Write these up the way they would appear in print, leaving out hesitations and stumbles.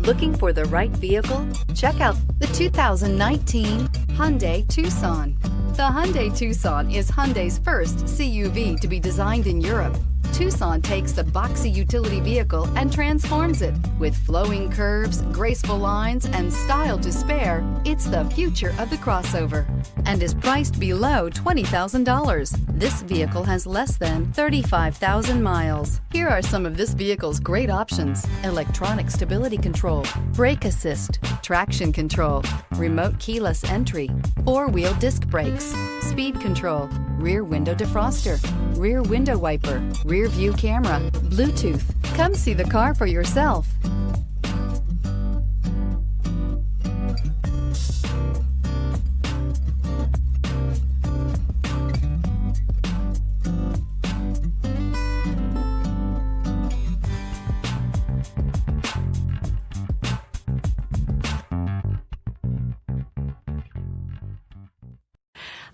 Looking for the right vehicle? Check out the 2019 Hyundai Tucson. The Hyundai Tucson is Hyundai's first CUV to be designed in Europe. Tucson takes the boxy utility vehicle and transforms it. With flowing curves, graceful lines, and style to spare, it's the future of the crossover and is priced below $20,000. This vehicle has less than 35,000 miles. Here are some of this vehicle's great options: electronic stability control, brake assist, traction control, remote keyless entry, four-wheel disc brakes, speed control, rear window defroster, rear window wiper, rear view camera, Bluetooth. Come see the car for yourself.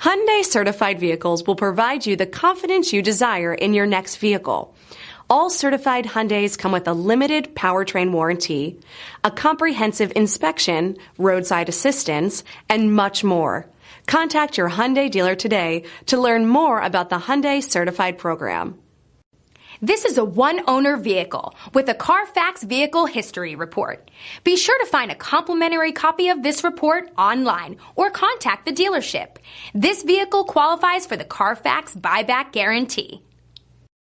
Hyundai certified vehicles will provide you the confidence you desire in your next vehicle. All certified Hyundais come with a limited powertrain warranty, a comprehensive inspection, roadside assistance, and much more. Contact your Hyundai dealer today to learn more about the Hyundai certified program. This is a one-owner vehicle with a Carfax Vehicle History Report. Be sure to find a complimentary copy of this report online or contact the dealership. This vehicle qualifies for the Carfax Buyback Guarantee.